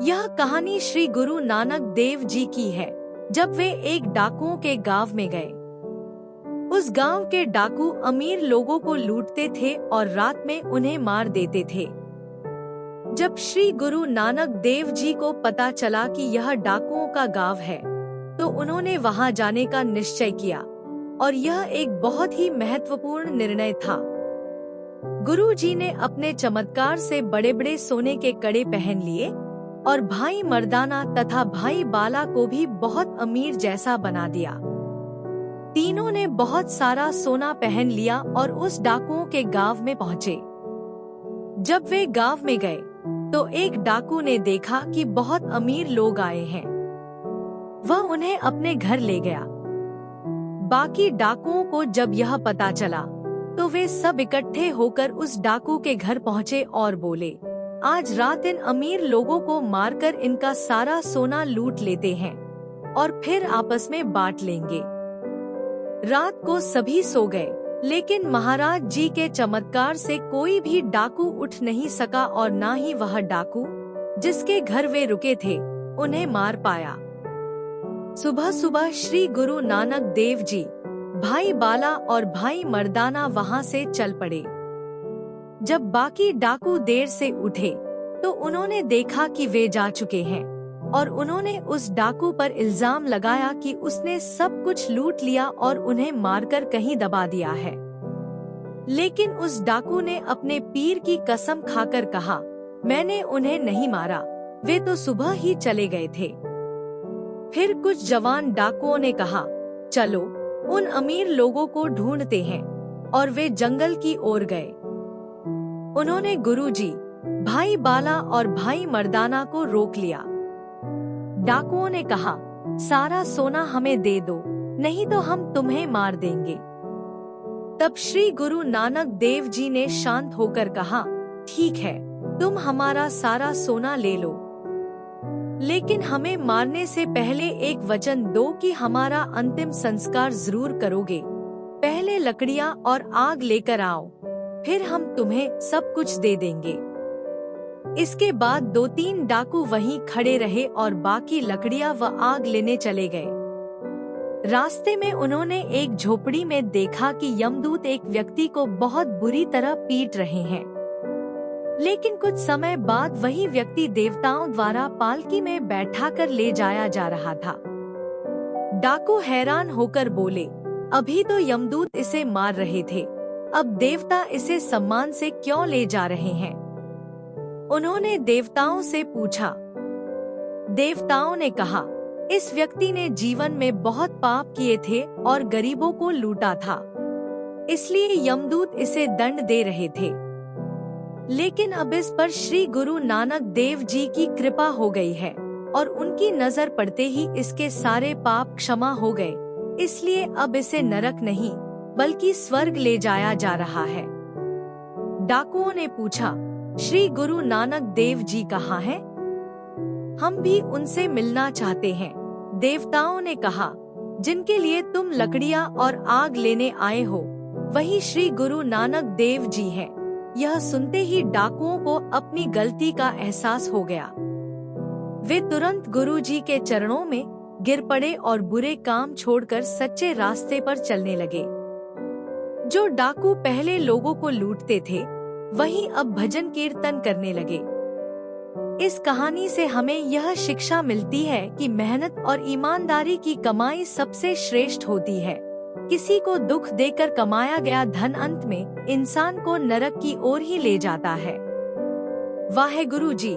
यह कहानी श्री गुरु नानक देव जी की है। जब वे एक डाकुओं के गांव में गए, उस गांव के डाकू अमीर लोगों को लूटते थे और रात में उन्हें मार देते थे। जब श्री गुरु नानक देव जी को पता चला कि यह डाकुओं का गांव है, तो उन्होंने वहां जाने का निश्चय किया और यह एक बहुत ही महत्वपूर्ण निर्णय था। गुरु जी ने अपने चमत्कार से बड़े बड़े सोने के कड़े पहन लिए और भाई मर्दाना तथा भाई बाला को भी बहुत अमीर जैसा बना दिया। तीनों ने बहुत सारा सोना पहन लिया और उस डाकुओं के गांव में पहुँचे। जब वे गांव में गए तो एक डाकू ने देखा कि बहुत अमीर लोग आए हैं। वह उन्हें अपने घर ले गया। बाकी डाकुओं को जब यह पता चला तो वे सब इकट्ठे होकर उस डाकू के घर पहुँचे और बोले, आज रात इन अमीर लोगों को मारकर इनका सारा सोना लूट लेते हैं और फिर आपस में बांट लेंगे। रात को सभी सो गए, लेकिन महाराज जी के चमत्कार से कोई भी डाकू उठ नहीं सका और ना ही वह डाकू जिसके घर वे रुके थे उन्हें मार पाया। सुबह सुबह श्री गुरु नानक देव जी, भाई बाला और भाई मर्दाना वहां से चल पड़े। जब बाकी डाकू देर से उठे तो उन्होंने देखा कि वे जा चुके हैं और उन्होंने उस डाकू पर इल्जाम लगाया कि उसने सब कुछ लूट लिया और उन्हें मारकर कहीं दबा दिया है। लेकिन उस डाकू ने अपने पीर की कसम खाकर कहा, मैंने उन्हें नहीं मारा, वे तो सुबह ही चले गए थे। फिर कुछ जवान डाकुओं ने कहा, चलो उन अमीर लोगों को ढूंढते हैं, और वे जंगल की ओर गए। उन्होंने गुरुजी, भाई बाला और भाई मर्दाना को रोक लिया। डाकुओं ने कहा, सारा सोना हमें दे दो, नहीं तो हम तुम्हें मार देंगे। तब श्री गुरु नानक देव जी ने शांत होकर कहा, ठीक है, तुम हमारा सारा सोना ले लो, लेकिन हमें मारने से पहले एक वचन दो कि हमारा अंतिम संस्कार जरूर करोगे। पहले लकड़ियाँ और आग लेकर आओ, फिर हम तुम्हें सब कुछ दे देंगे। इसके बाद 2-3 डाकू वहीं खड़े रहे और बाकी लकड़ियाँ व आग लेने चले गए। रास्ते में उन्होंने एक झोपड़ी में देखा कि यमदूत एक व्यक्ति को बहुत बुरी तरह पीट रहे हैं। लेकिन कुछ समय बाद वही व्यक्ति देवताओं द्वारा पालकी में बैठाकर ले जाया जा रहा था। डाकू हैरान होकर बोले, अभी तो यमदूत इसे मार रहे थे, अब देवता इसे सम्मान से क्यों ले जा रहे हैं? उन्होंने देवताओं से पूछा। देवताओं ने कहा, इस व्यक्ति ने जीवन में बहुत पाप किए थे और गरीबों को लूटा था, इसलिए यमदूत इसे दंड दे रहे थे। लेकिन अब इस पर श्री गुरु नानक देव जी की कृपा हो गई है और उनकी नजर पड़ते ही इसके सारे पाप क्षमा हो गए, इसलिए अब इसे नरक नहीं बल्कि स्वर्ग ले जाया जा रहा है। डाकुओं ने पूछा, श्री गुरु नानक देव जी कहाँ हैं? हम भी उनसे मिलना चाहते हैं। देवताओं ने कहा, जिनके लिए तुम लकड़ियाँ और आग लेने आए हो वही श्री गुरु नानक देव जी हैं। यह सुनते ही डाकुओं को अपनी गलती का एहसास हो गया। वे तुरंत गुरु जी के चरणों में गिर पड़े और बुरे काम छोड़कर सच्चे रास्ते पर चलने लगे। जो डाकू पहले लोगों को लूटते थे वही अब भजन कीर्तन करने लगे। इस कहानी से हमें यह शिक्षा मिलती है कि मेहनत और ईमानदारी की कमाई सबसे श्रेष्ठ होती है। किसी को दुख देकर कमाया गया धन अंत में इंसान को नरक की ओर ही ले जाता है। वाहेगुरु जी।